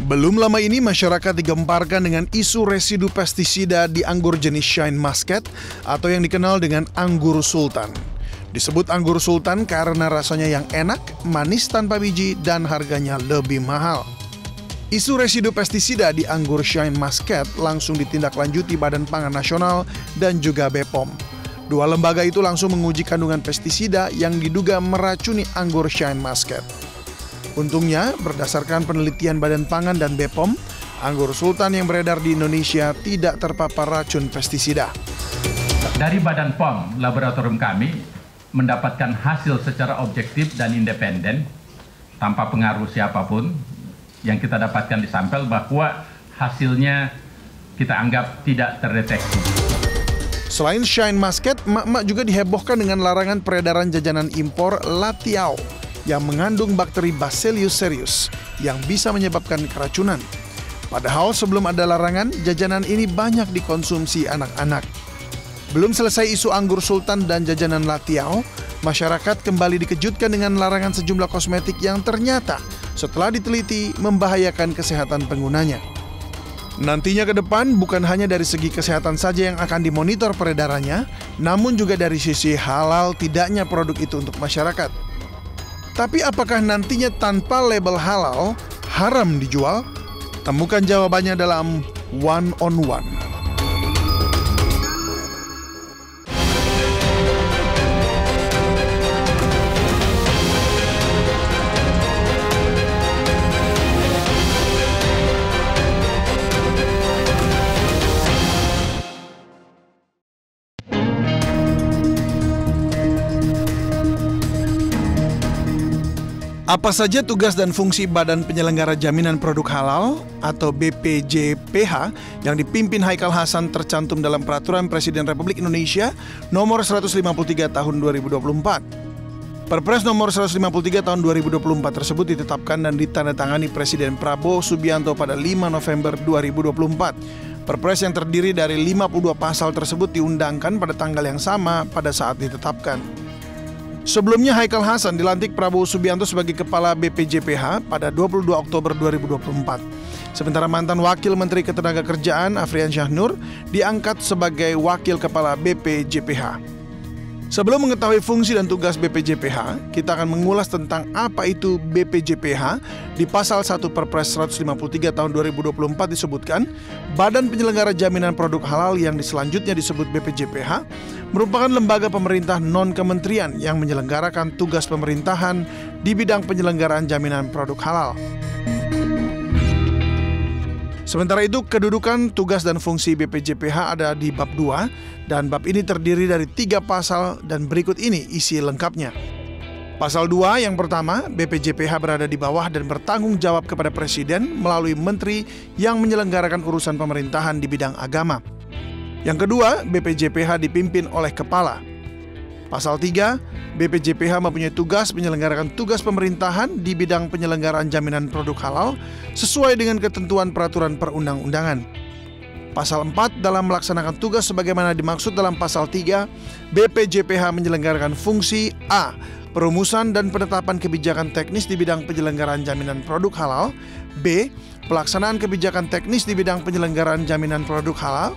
Belum lama ini masyarakat digemparkan dengan isu residu pestisida di anggur jenis Shine Muscat atau yang dikenal dengan anggur sultan. Disebut anggur sultan karena rasanya yang enak, manis tanpa biji, dan harganya lebih mahal. Isu residu pestisida di anggur Shine Muscat langsung ditindaklanjuti Badan Pangan Nasional dan juga BPOM. Dua lembaga itu langsung menguji kandungan pestisida yang diduga meracuni anggur Shine Muscat. Untungnya, berdasarkan penelitian Badan Pangan dan BPOM, anggur sultan yang beredar di Indonesia tidak terpapar racun pestisida. Dari Badan POM, laboratorium kami mendapatkan hasil secara objektif dan independen, tanpa pengaruh siapapun, yang kita dapatkan di sampel bahwa hasilnya kita anggap tidak terdeteksi. Selain Shine Muscat, emak-emak juga dihebohkan dengan larangan peredaran jajanan impor Latiao yang mengandung bakteri Bacillus cereus yang bisa menyebabkan keracunan. Padahal sebelum ada larangan, jajanan ini banyak dikonsumsi anak-anak. Belum selesai isu anggur sultan dan jajanan Latiao, masyarakat kembali dikejutkan dengan larangan sejumlah kosmetik yang ternyata setelah diteliti membahayakan kesehatan penggunanya. Nantinya ke depan bukan hanya dari segi kesehatan saja yang akan dimonitor peredarannya, namun juga dari sisi halal tidaknya produk itu untuk masyarakat. Tapi apakah nantinya tanpa label halal, haram dijual? Temukan jawabannya dalam One on One. Apa saja tugas dan fungsi Badan Penyelenggara Jaminan Produk Halal atau BPJPH yang dipimpin Haikal Hasan tercantum dalam Peraturan Presiden Republik Indonesia nomor 153 tahun 2024. Perpres nomor 153 tahun 2024 tersebut ditetapkan dan ditandatangani Presiden Prabowo Subianto pada 5 November 2024. Perpres yang terdiri dari 52 pasal tersebut diundangkan pada tanggal yang sama pada saat ditetapkan. Sebelumnya Haikal Hasan dilantik Prabowo Subianto sebagai Kepala BPJPH pada 22 Oktober 2024. Sementara mantan Wakil Menteri Ketenagakerjaan Afrian Syahnur diangkat sebagai Wakil Kepala BPJPH. Sebelum mengetahui fungsi dan tugas BPJPH, kita akan mengulas tentang apa itu BPJPH. Di pasal 1 Perpres 153 tahun 2024 disebutkan, Badan Penyelenggara Jaminan Produk Halal yang selanjutnya disebut BPJPH merupakan lembaga pemerintah non-kementerian yang menyelenggarakan tugas pemerintahan di bidang penyelenggaraan jaminan produk halal. Sementara itu, kedudukan, tugas, dan fungsi BPJPH ada di bab 2, dan bab ini terdiri dari 3 pasal, dan berikut ini isi lengkapnya. Pasal 2 yang pertama, BPJPH berada di bawah dan bertanggung jawab kepada Presiden melalui Menteri yang menyelenggarakan urusan pemerintahan di bidang agama. Yang kedua, BPJPH dipimpin oleh Kepala. Pasal 3, BPJPH mempunyai tugas menyelenggarakan tugas pemerintahan di bidang penyelenggaraan jaminan produk halal sesuai dengan ketentuan peraturan perundang-undangan. Pasal 4, dalam melaksanakan tugas sebagaimana dimaksud dalam pasal 3, BPJPH menyelenggarakan fungsi A. Perumusan dan penetapan kebijakan teknis di bidang penyelenggaraan jaminan produk halal, B. Pelaksanaan kebijakan teknis di bidang penyelenggaraan jaminan produk halal,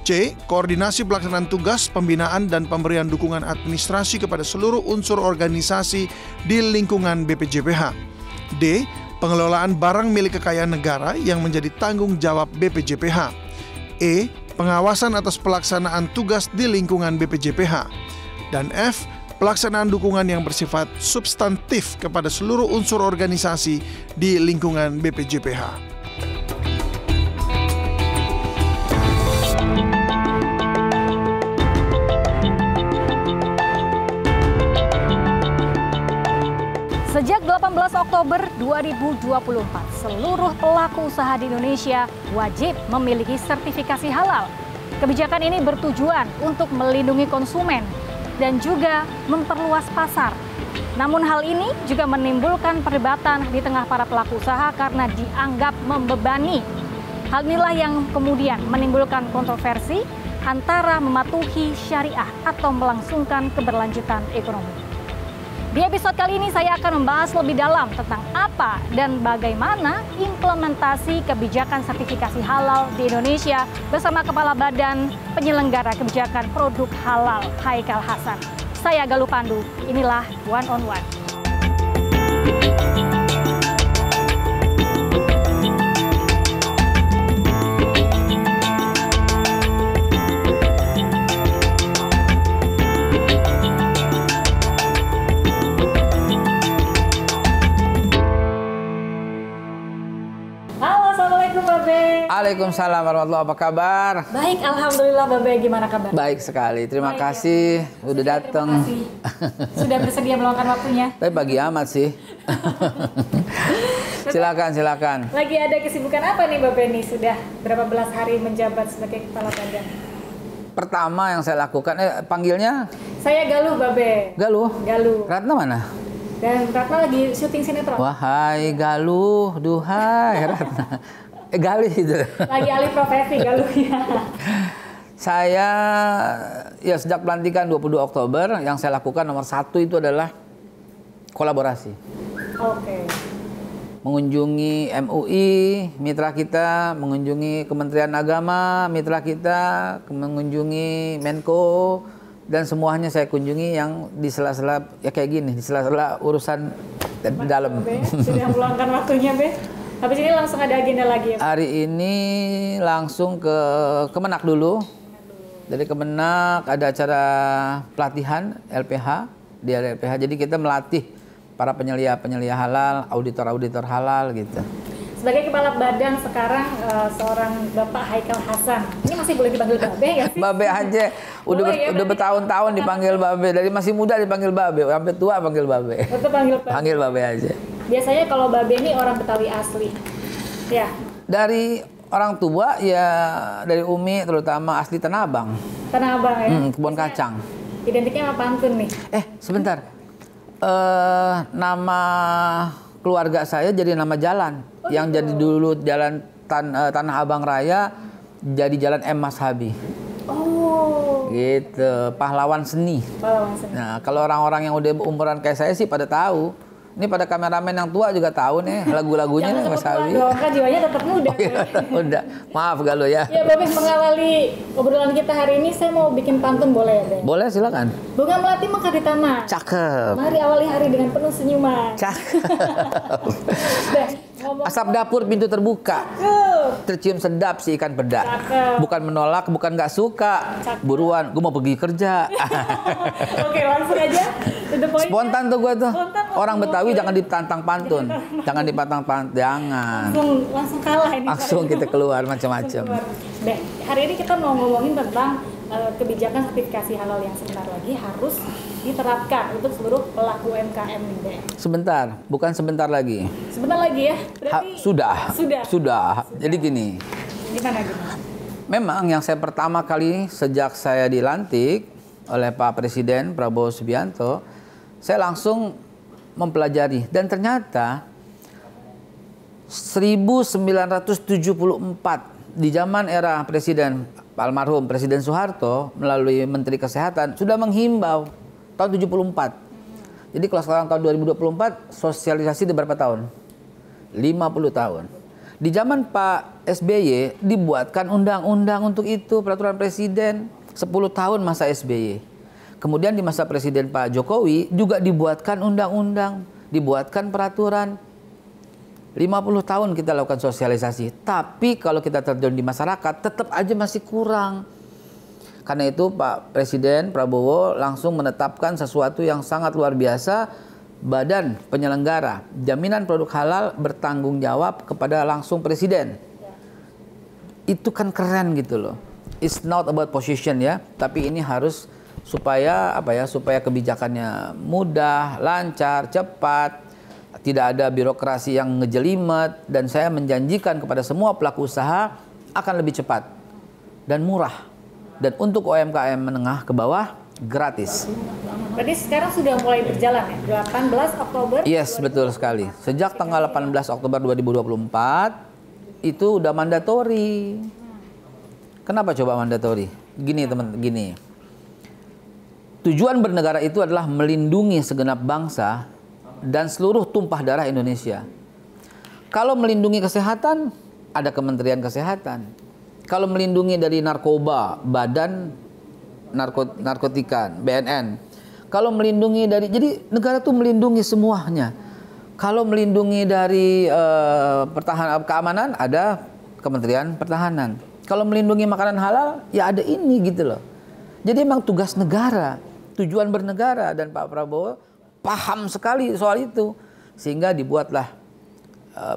C. Koordinasi pelaksanaan tugas, pembinaan, dan pemberian dukungan administrasi kepada seluruh unsur organisasi di lingkungan BPJPH. D. Pengelolaan barang milik kekayaan negara yang menjadi tanggung jawab BPJPH. E. Pengawasan atas pelaksanaan tugas di lingkungan BPJPH. Dan F. Pelaksanaan dukungan yang bersifat substantif kepada seluruh unsur organisasi di lingkungan BPJPH. Sejak 18 Oktober 2024, seluruh pelaku usaha di Indonesia wajib memiliki sertifikasi halal. Kebijakan ini bertujuan untuk melindungi konsumen dan juga memperluas pasar. Namun hal ini juga menimbulkan perdebatan di tengah para pelaku usaha karena dianggap membebani. Hal inilah yang kemudian menimbulkan kontroversi antara mematuhi syariah atau melangsungkan keberlanjutan ekonomi. Di episode kali ini saya akan membahas lebih dalam tentang apa dan bagaimana implementasi kebijakan sertifikasi halal di Indonesia bersama Kepala Badan Penyelenggara Kebijakan Produk Halal Haikal Hasan. Saya Galuh Pandu, inilah One on One. Waalaikumsalam warahmatullahi wabarakatuh. Apa kabar? Baik, alhamdulillah Babe, gimana kabar? Baik sekali, terima Baik, kasih udah datang. Terima kasih. Sudah bersedia meluangkan waktunya. Tapi pagi amat sih. Silakan. Lagi ada kesibukan apa nih Babe nih? Sudah berapa belas hari menjabat sebagai kepala badan? Pertama yang saya lakukan, panggilnya? Saya Galuh Babe. Galuh? Galuh. Ratna mana? Dan Ratna lagi syuting sinetron. Wahai Galuh, duhai Ratna. Galih itu. Lagi alih profesi Galuh ya. Saya ya sejak pelantikan 22 Oktober yang saya lakukan nomor satu itu adalah kolaborasi. Oke. Mengunjungi MUI, mitra kita, mengunjungi Kementerian Agama, mitra kita, mengunjungi Menko, dan semuanya saya kunjungi yang di sela-sela ya kayak gini, di sela-sela urusan dalam. Sudah meluangkan waktunya, Be. Habis ini langsung ada agenda lagi ya? Hari ini langsung ke Kemenak dulu. Dari Kemenak ada acara pelatihan LPH, di LPH. Jadi kita melatih para penyelia halal, auditor halal gitu. Sebagai kepala badan sekarang seorang Bapak Haikal Hasan. Ini masih boleh dipanggil Babe ya sih? Babe aja. Udah bertahun-tahun dipanggil Babe. Dari masih muda dipanggil Babe, sampai tua panggil Babe. Betul, panggil Babe aja. Biasanya kalau Babe ini orang Betawi asli. Ya. Dari orang tua ya, dari Umi terutama asli Tanah Abang. Tanah Abang ya. Kebun kacang. Identiknya sama pantun nih. Sebentar. Nama keluarga saya jadi nama jalan. Yang jadi dulu jalan Tanah Abang Raya jadi jalan M. Mashabi. Oh. Gitu, pahlawan seni. Nah, kalau orang-orang yang udah umuran kayak saya sih pada tahu. Ini pada kameramen yang tua juga tahu nih lagu-lagunya nih Mas Habi. Kan jiwanya tetap muda. Muda. Maaf Galuh ya. Ya, Babe, mengawali obrolan kita hari ini saya mau bikin pantun, boleh ya, Be? Boleh, silakan. Bunga melati mekar di tanah. Cakep. Mari awali hari dengan penuh senyuman. Cakep. Ngomong. Asap dapur pintu terbuka. Tercium sedap si ikan peda. Cakep. Bukan menolak, bukan nggak suka. Cakep. Buruan, gue mau pergi kerja. Oke, langsung aja. To the point. Spontan tuh gue tuh. Spontan. Orang Betawi jangan ditantang pantun. Jangan dipantang pantun. Jangan. Langsung kalah ini. Langsung kita keluar macam-macam. Deh, hari ini kita mau ngomongin tentang kebijakan sertifikasi halal yang sebentar lagi harus diterapkan untuk seluruh pelaku UMKM nih, Deh. Sebentar, bukan sebentar lagi. Sebentar lagi ya? Berarti Sudah. Jadi gini. Gimana? Memang yang saya pertama kali sejak saya dilantik oleh Pak Presiden Prabowo Subianto, saya langsung mempelajari dan ternyata 1974 di zaman era Presiden almarhum Presiden Soeharto melalui Menteri Kesehatan sudah menghimbau tahun 74. Jadi kalau sekarang tahun 2024 sosialisasi di berapa tahun? 50 tahun. Di zaman Pak SBY dibuatkan undang-undang untuk itu, peraturan presiden 10 tahun masa SBY. Kemudian di masa Presiden Pak Jokowi juga dibuatkan undang-undang, dibuatkan peraturan. 50 tahun kita lakukan sosialisasi. Tapi kalau kita terjun di masyarakat tetap aja masih kurang. Karena itu Pak Presiden Prabowo langsung menetapkan sesuatu yang sangat luar biasa. Badan Penyelenggara Jaminan Produk Halal bertanggung jawab kepada langsung Presiden. Itu kan keren gitu loh. It's not about position ya, tapi ini harus supaya supaya kebijakannya mudah, lancar, cepat, tidak ada birokrasi yang ngejelimet, dan saya menjanjikan kepada semua pelaku usaha akan lebih cepat dan murah. Dan untuk UMKM menengah ke bawah gratis. Berarti sekarang sudah mulai berjalan ya? 18 Oktober? Yes, betul sekali. Sejak tanggal 18 Oktober 2024 itu udah mandatori. Kenapa coba mandatori? Gini teman, gini. Tujuan bernegara itu adalah melindungi segenap bangsa dan seluruh tumpah darah Indonesia. Kalau melindungi kesehatan, ada Kementerian Kesehatan. Kalau melindungi dari narkoba, Badan Narkotika, BNN. Kalau melindungi dari, jadi negara tuh melindungi semuanya. Kalau melindungi dari pertahanan keamanan, ada Kementerian Pertahanan. Kalau melindungi makanan halal, ya ada ini gitu loh. Jadi emang tugas negara, tujuan bernegara, dan Pak Prabowo paham sekali soal itu. Sehingga dibuatlah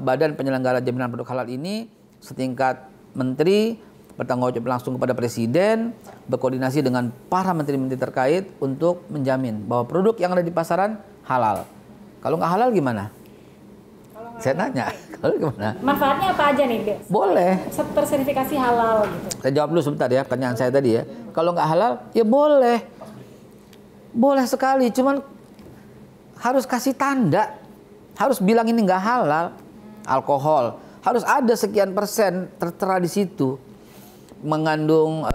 Badan Penyelenggara Jaminan Produk Halal ini setingkat menteri, bertanggung jawab langsung kepada Presiden, berkoordinasi dengan para menteri-menteri terkait untuk menjamin bahwa produk yang ada di pasaran halal. Kalau nggak halal gimana? Saya nanya, kalau gimana? Manfaatnya apa aja nih, Des? Boleh. Tersertifikasi halal gitu. Saya jawab dulu sebentar ya, pertanyaan saya tadi ya. Kalau nggak halal, ya boleh. Boleh sekali, cuman harus kasih tanda. Harus bilang ini nggak halal. Alkohol, harus ada sekian persen tertera di situ. Mengandung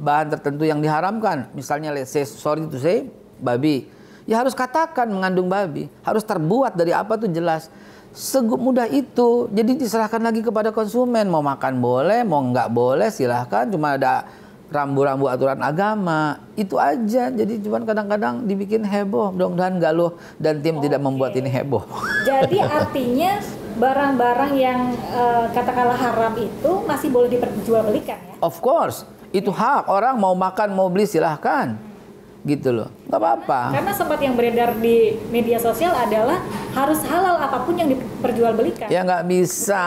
bahan tertentu yang diharamkan. Misalnya, let's say, sorry to say, babi. Ya harus katakan mengandung babi. Harus terbuat dari apa tuh jelas. Semudah itu. Jadi diserahkan lagi kepada konsumen. Mau makan boleh, mau nggak boleh silahkan. Cuma ada rambu-rambu aturan agama. Itu aja. Jadi cuman kadang-kadang dibikin heboh. Mudah-mudahan Galuh dan tim tidak membuat ini heboh. Jadi artinya barang-barang yang katakanlah haram itu masih boleh diperjualbelikan ya? Of course. Itu hak. Orang mau makan, mau beli silahkan. Gitu loh, nggak apa-apa. Karena sempat yang beredar di media sosial adalah harus halal apapun yang diperjualbelikan. Ya nggak bisa,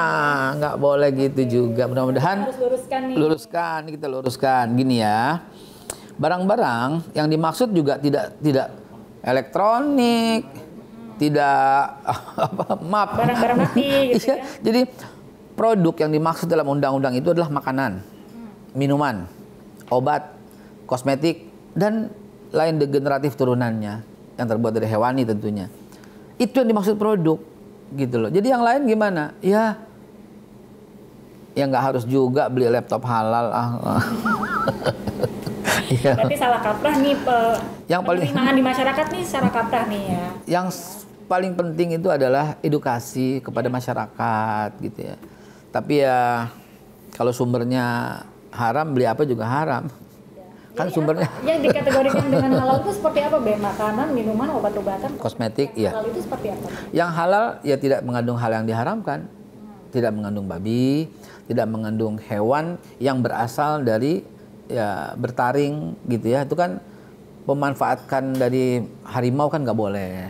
nggak boleh gitu juga. Mudah-mudahan harus luruskan nih. Kita luruskan. Gini ya, barang-barang yang dimaksud juga tidak elektronik, tidak maaf. Barang-barang mati gitu ya. Jadi produk yang dimaksud dalam undang-undang itu adalah makanan, minuman, obat, kosmetik, dan lain degeneratif turunannya yang terbuat dari hewani tentunya. Itu yang dimaksud produk gitu loh. Jadi yang lain gimana? Ya nggak harus juga beli laptop halal. Berarti salah kaprah nih yang paling penerimaan di masyarakat nih secara kaprah nih ya. Yang paling penting itu adalah edukasi kepada masyarakat gitu ya. Tapi ya kalau sumbernya haram, beli apa juga haram. Kan sumbernya yang dikategorikan dengan halal itu seperti apa, Be? Makanan, minuman, obat-obatan, kosmetik, iya. Halal itu seperti apa? Yang halal ya tidak mengandung hal yang diharamkan. Tidak mengandung babi, tidak mengandung hewan yang berasal dari ya bertaring gitu ya. Itu kan memanfaatkan dari harimau kan nggak boleh.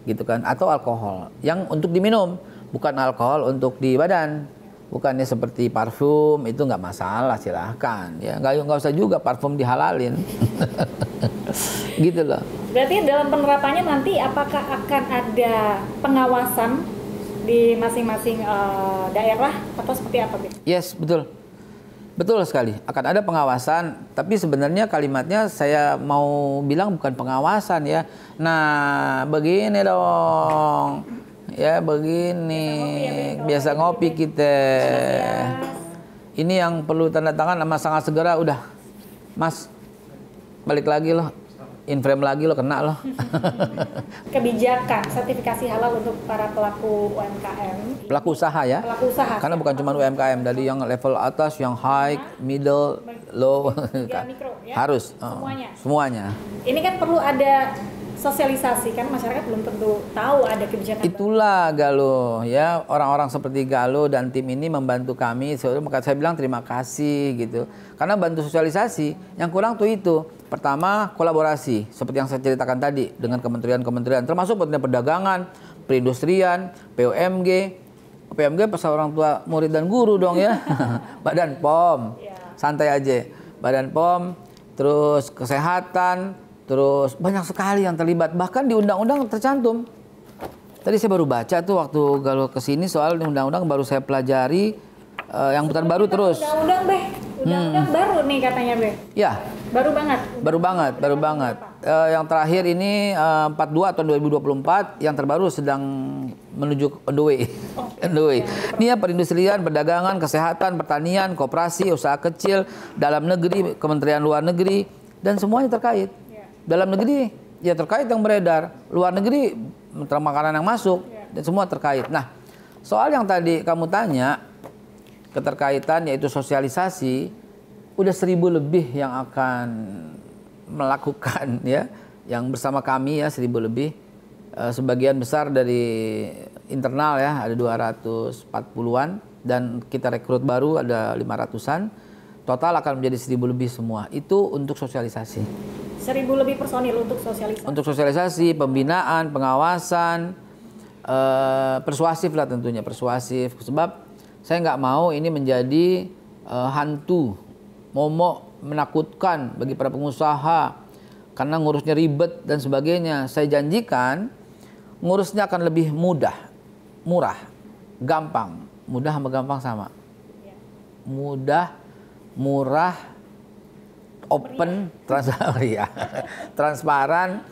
Gitu kan, atau alkohol yang untuk diminum, bukan alkohol untuk di badan. Bukannya seperti parfum, itu nggak masalah, silahkan ya, nggak usah juga parfum dihalalin. Gitu loh. Berarti dalam penerapannya nanti apakah akan ada pengawasan di masing-masing daerah atau seperti apa, Bik? Yes, betul sekali, akan ada pengawasan. Tapi sebenarnya kalimatnya saya mau bilang bukan pengawasan ya. Nah begini dong. Ya begini, biasa ngopi kita. Ini yang perlu tanda tangan sama sangat segera. Udah, Mas, balik lagi loh, in frame lagi lo, kena loh. Kebijakan sertifikasi halal untuk para pelaku UMKM. Pelaku usaha ya? Pelaku usaha. Karena bukan cuma UMKM, dari yang level atas, yang high, middle, low, mikro, ya? Harus. Semuanya. Ini kan perlu ada sosialisasi, kan masyarakat belum tentu tahu ada kebijakan. Itulah Galuh ya, orang-orang seperti Galuh dan tim ini membantu kami. Maka saya bilang terima kasih gitu, karena bantu sosialisasi. Yang kurang tuh itu, pertama kolaborasi seperti yang saya ceritakan tadi dengan kementerian-kementerian, termasuk Kementerian Perdagangan, Perindustrian, PMG pasal orang tua, murid dan guru dong ya. Badan POM, santai aja, Badan POM, terus kesehatan. Terus banyak sekali yang terlibat, bahkan di undang-undang tercantum. Tadi saya baru baca tuh waktu Galuh kesini soal undang-undang, baru saya pelajari yang baru terus. Undang-undang, Be. Undang-undang baru nih katanya, Be. Ya. Baru banget. Yang terakhir ini 42 tahun 2024, yang terbaru sedang menuju on the way. Ini ya perindustrian, perdagangan, kesehatan, pertanian, koperasi, usaha kecil, dalam negeri, Kementerian Luar Negeri, dan semuanya terkait. Dalam negeri ya terkait yang beredar, luar negeri makanan yang masuk dan semua terkait. Nah, soal yang tadi kamu tanya keterkaitan yaitu sosialisasi, udah 1.000 lebih yang akan melakukan ya, yang bersama kami ya 1.000 lebih. Sebagian besar dari internal ya, ada 240-an dan kita rekrut baru ada 500-an. Total akan menjadi 1.000 lebih semua. Itu untuk sosialisasi. 1.000 lebih personil untuk sosialisasi. Untuk sosialisasi, pembinaan, pengawasan, persuasif lah tentunya, persuasif. Sebab saya nggak mau ini menjadi hantu, momok, menakutkan bagi para pengusaha karena ngurusnya ribet dan sebagainya. Saya janjikan ngurusnya akan lebih mudah, murah, gampang. Mudah sama gampang sama. Mudah, murah, open, transparan.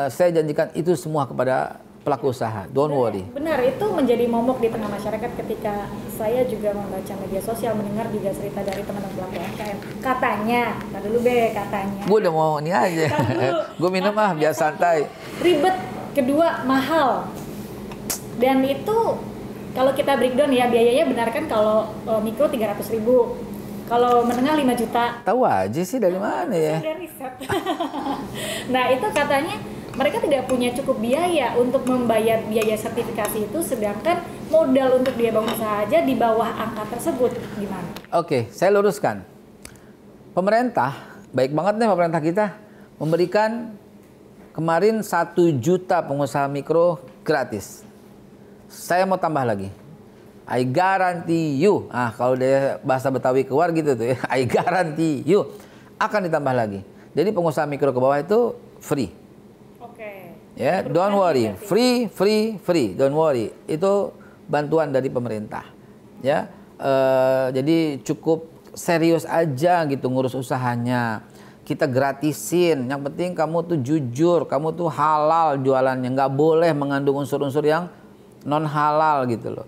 Saya janjikan itu semua kepada pelaku usaha. Don't worry. Benar, itu menjadi momok di tengah masyarakat ketika saya juga membaca media sosial, mendengar juga cerita dari teman-teman pelaku UMKM. Katanya, dulu katanya. Gue udah mau ini aja. Gue minum biar santai. Ribet, kedua mahal. Dan itu kalau kita breakdown ya, biayanya benar kan kalau mikro 300.000. Kalau menengah 5 juta. Tahu aja sih dari mana ya? Dari riset. Nah, itu katanya mereka tidak punya cukup biaya untuk membayar biaya sertifikasi itu, sedangkan modal untuk dia bangun usaha aja di bawah angka tersebut. Gimana? Oke, saya luruskan. Pemerintah, baik banget nih pemerintah kita, memberikan kemarin 1 juta pengusaha mikro gratis. Saya mau tambah lagi. I guarantee you. Kalau dia bahasa Betawi keluar gitu tuh ya. I guarantee you. Akan ditambah lagi. Jadi pengusaha mikro ke bawah itu free. Oke. Ya, don't worry. Free. Don't worry. Itu bantuan dari pemerintah. Ya. Jadi cukup serius aja gitu ngurus usahanya. Kita gratisin. Yang penting kamu tuh jujur, kamu tuh halal jualannya, nggak boleh mengandung unsur-unsur yang non halal gitu loh.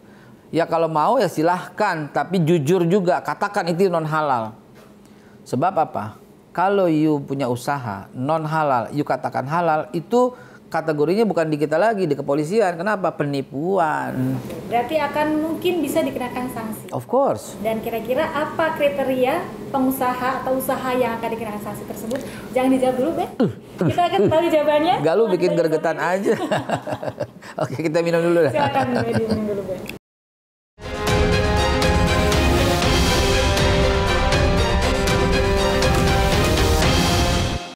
Ya kalau mau ya silahkan, tapi jujur juga, katakan itu non halal. Sebab apa? Kalau you punya usaha non halal, you katakan halal, itu kategorinya bukan di kita lagi, di kepolisian. Kenapa? Penipuan. Berarti akan mungkin bisa dikenakan sanksi. Of course. Dan kira-kira apa kriteria pengusaha atau usaha yang akan dikenakan sanksi tersebut? Jangan dijawab dulu, Be. Kita akan tahu jawabannya. Gak lu bikin gregetan aja. Oke, kita minum dulu. Silakan minum dulu, Be.